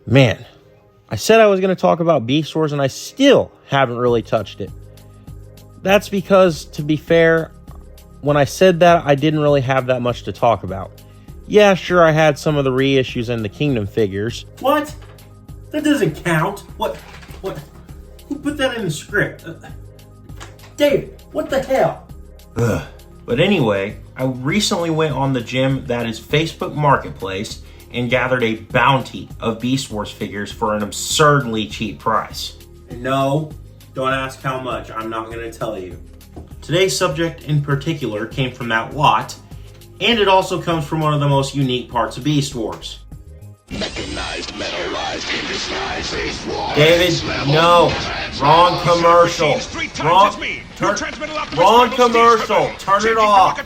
Man, I said I was going to talk about Beast Wars, and I still haven't really touched it. That's because, to be fair, when I said that, I didn't really have that much to talk about. Yeah, sure, I had some of the reissues and the Kingdom figures. What? That doesn't count. What? Who put that in the script? David, what the hell? Ugh. But anyway, I recently went on the gym that is Facebook Marketplace and gathered a bounty of Beast Wars figures for an absurdly cheap price. No, don't ask how much. I'm not going to tell you. Today's subject in particular came from that lot, and it also comes from one of the most unique parts of Beast Wars. Mechanized, metalized, indisguised. David, no. Wrong commercial. Wrong commercial. Turn it off.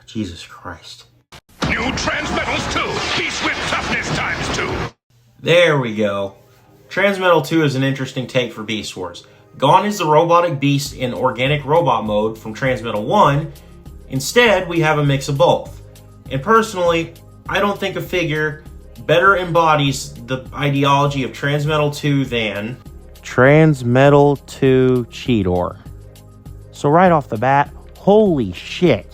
Jesus Christ. New Transmetals 2. Beast with toughness times 2. There we go. Transmetal 2 is an interesting take for Beast Wars. Gone is the robotic beast in organic robot mode from Transmetal 1. Instead, we have a mix of both. And personally, I don't think a figure better embodies the ideology of Transmetal 2 than Transmetal 2 Cheetor. So right off the bat, holy shit.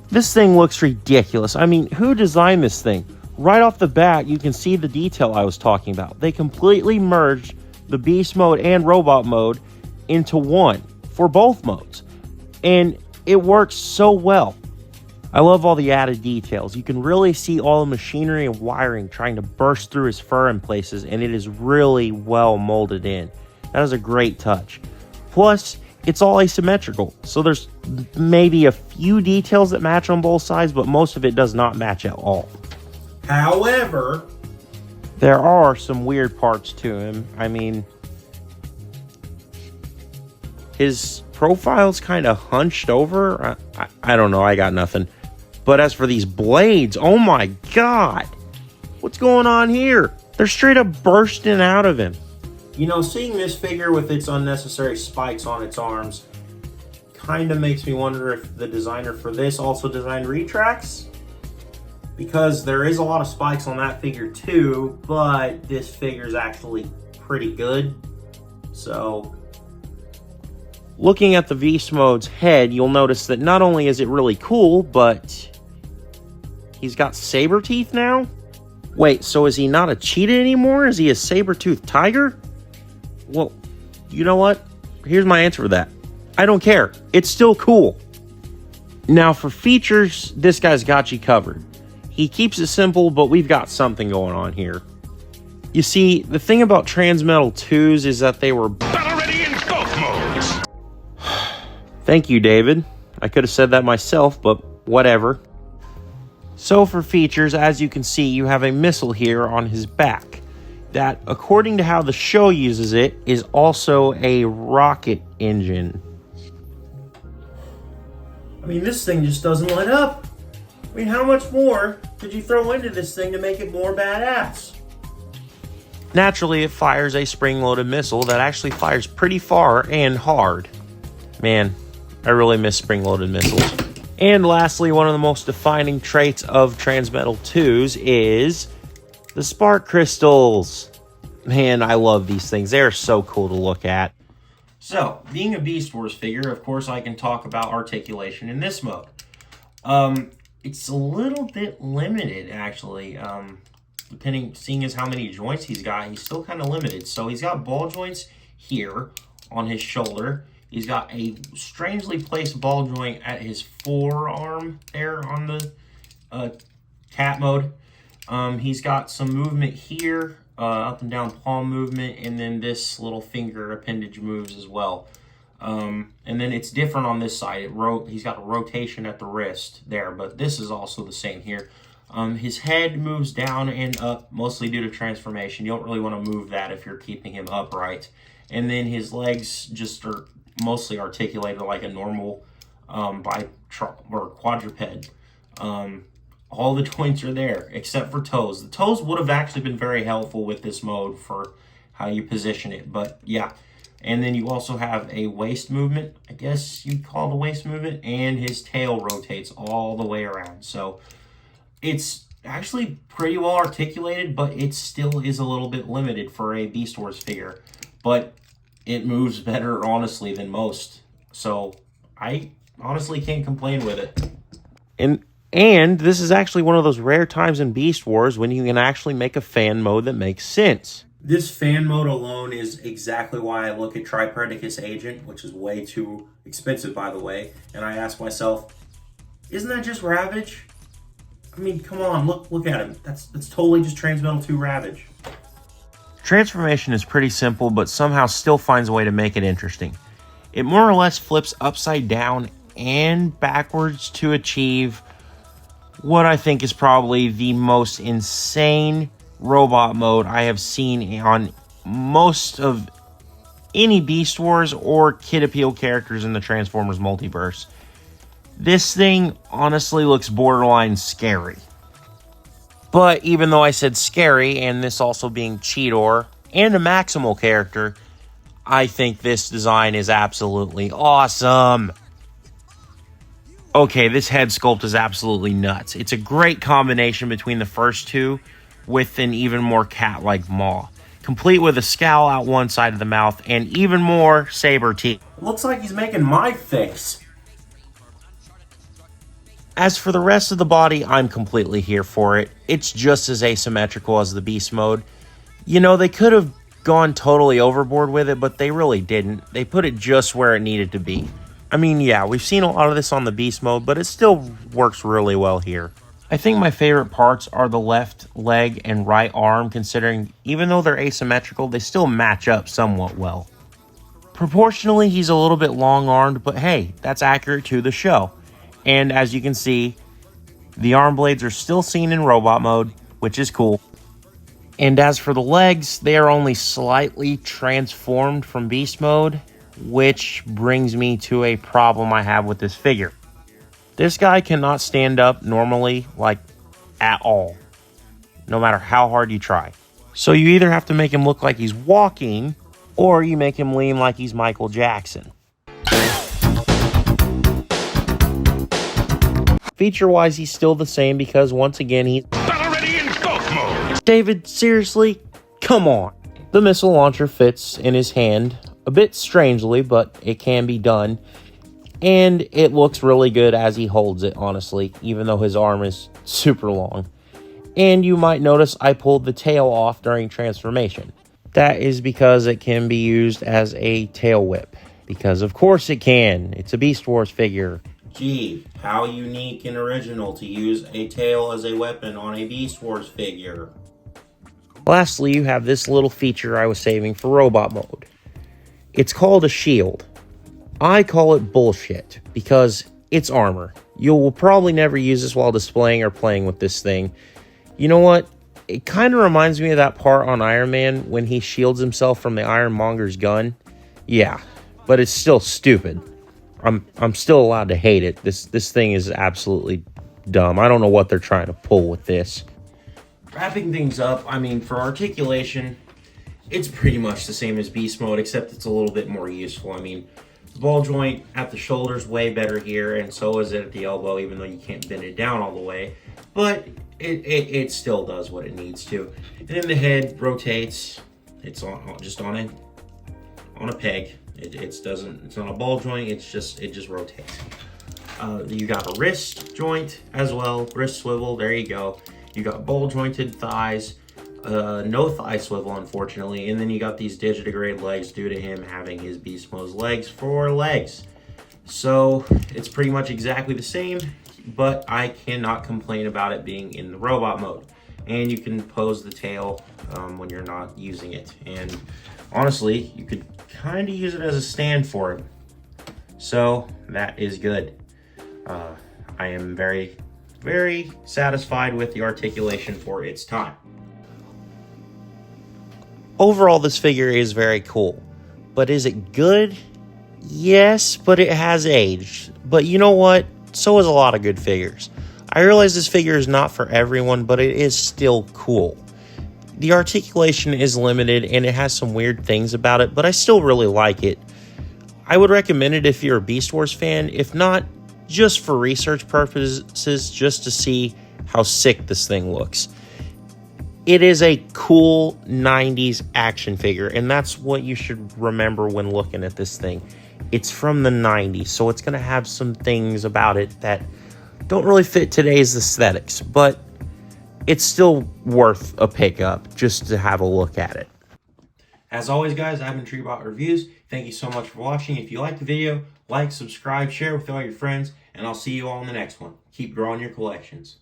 This thing looks ridiculous. I mean, who designed this thing? Right off the bat, you can see the detail I was talking about. They completely merged the beast mode and robot mode into one for both modes. And it works so well. I love all the added details. You can really see all the machinery and wiring trying to burst through his fur in places, and it is really well molded in. That is a great touch. Plus, it's all asymmetrical, so there's maybe a few details that match on both sides, but most of it does not match at all. However, there are some weird parts to him. I mean, his profile's kind of hunched over. I don't know, I got nothing. But as for these blades, oh my god! What's going on here? They're straight up bursting out of him. You know, seeing this figure with its unnecessary spikes on its arms kind of makes me wonder if the designer for this also designed retracts. Because there is a lot of spikes on that figure too, but this figure is actually pretty good. So, looking at the Beast Mode's head, you'll notice that not only is it really cool, but he's got saber teeth now? Wait, so is he not a cheetah anymore? Is he a saber-toothed tiger? Well, you know what? Here's my answer for that. I don't care. It's still cool. Now, for features, this guy's got you covered. He keeps it simple, but we've got something going on here. You see, the thing about Transmetal 2s is that they were battle ready in both modes. Thank you, David. I could have said that myself, but whatever. So for features, as you can see, you have a missile here on his back. That, according to how the show uses it, is also a rocket engine. I mean, this thing just doesn't light up. I mean, how much more could you throw into this thing to make it more badass? Naturally, it fires a spring-loaded missile that actually fires pretty far and hard. Man, I really miss spring-loaded missiles. And lastly, one of the most defining traits of Transmetal 2s is the spark crystals. Man, I love these things. They are so cool to look at. So, being a Beast Wars figure, of course, I can talk about articulation in this mode. It's a little bit limited, actually. Seeing as how many joints he's got, he's still kind of limited. So he's got ball joints here on his shoulder. He's got a strangely placed ball joint at his forearm there on the cat mode. He's got some movement here, up and down palm movement, and then this little finger appendage moves as well. And then it's different on this side. He's got a rotation at the wrist there, but this is also the same here. His head moves down and up, mostly due to transformation. You don't really want to move that if you're keeping him upright. And then his legs just are mostly articulated like a normal quadruped. All the joints are there, except for toes. The toes would have actually been very helpful with this mode for how you position it, but yeah. And then you also have a waist movement, I guess you'd call it a waist movement, and his tail rotates all the way around. So it's actually pretty well articulated, but it still is a little bit limited for a Beast Wars figure. But it moves better, honestly, than most. So I honestly can't complain with it. And this is actually one of those rare times in Beast Wars when you can actually make a fan mode that makes sense. This fan mode alone is exactly why I look at Tripredicus Agent, which is way too expensive, by the way, and I ask myself, isn't that just Ravage? I mean, come on, look at him. That's totally just Transmetal 2 Ravage. Transformation is pretty simple, but somehow still finds a way to make it interesting. It more or less flips upside down and backwards to achieve what I think is probably the most insane robot mode I have seen on most of any Beast Wars or Kid Appeal characters in the Transformers multiverse. This thing honestly looks borderline scary. But even though I said scary, and this also being Cheetor and a Maximal character, I think this design is absolutely awesome. Okay, this head sculpt is absolutely nuts. It's a great combination between the first two with an even more cat-like maw, complete with a scowl out one side of the mouth and even more saber teeth. Looks like he's making my face. As for the rest of the body, I'm completely here for it. It's just as asymmetrical as the Beast mode. You know, they could have gone totally overboard with it, but they really didn't. They put it just where it needed to be. I mean, yeah, we've seen a lot of this on the Beast mode, but it still works really well here. I think my favorite parts are the left leg and right arm, considering even though they're asymmetrical, they still match up somewhat well. Proportionally, he's a little bit long-armed, but hey, that's accurate to the show. And as you can see, the arm blades are still seen in robot mode, which is cool. And as for the legs, they are only slightly transformed from Beast mode, which brings me to a problem I have with this figure. This guy cannot stand up normally, like, at all, no matter how hard you try. So you either have to make him look like he's walking, or you make him lean like he's Michael Jackson. Feature-wise, he's still the same because, once again, he's Already in ghost mode. David, seriously? Come on. The missile launcher fits in his hand, a bit strangely, but it can be done. And it looks really good as he holds it, honestly, even though his arm is super long. And you might notice I pulled the tail off during transformation. That is because it can be used as a tail whip. Because of course it can. It's a Beast Wars figure. Gee, how unique and original to use a tail as a weapon on a Beast Wars figure. Lastly, you have this little feature I was saving for robot mode. It's called a shield. I call it bullshit because it's armor. You will probably never use this while displaying or playing with this thing. You know what? It kind of reminds me of that part on Iron Man when he shields himself from the Ironmonger's gun. Yeah, but it's still stupid. I'm still allowed to hate it. This thing is absolutely dumb. I don't know what they're trying to pull with this. Wrapping things up, I mean, for articulation, it's pretty much the same as Beast Mode, except it's a little bit more useful. I mean, the ball joint at the shoulder is way better here, and so is it at the elbow, even though you can't bend it down all the way. But it still does what it needs to. And then the head rotates. It's just on a peg. It's not a ball joint. It just rotates. You got a wrist joint as well, wrist swivel. There you go. You got ball jointed thighs. No thigh swivel, unfortunately. And then you got these digitigrade legs due to him having his Beast Mode's legs for legs. So it's pretty much exactly the same, but I cannot complain about it being in the robot mode. And you can pose the tail when you're not using it. And honestly, you could kind of use it as a stand for him. So that is good. I am very, very satisfied with the articulation for its time. Overall, this figure is very cool. But is it good? Yes, but it has aged. But you know what? So is a lot of good figures. I realize this figure is not for everyone, but it is still cool. The articulation is limited and it has some weird things about it, but I still really like it. I would recommend it if you're a Beast Wars fan, if not, just for research purposes, just to see how sick this thing looks. It is a cool 90s action figure, and that's what you should remember when looking at this thing. It's from the 90s, so it's going to have some things about it that don't really fit today's aesthetics, but it's still worth a pickup just to have a look at it. As always, guys, I've been Treebot Reviews. Thank you so much for watching. If you liked the video, like, subscribe, share with all your friends, and I'll see you all in the next one. Keep growing your collections.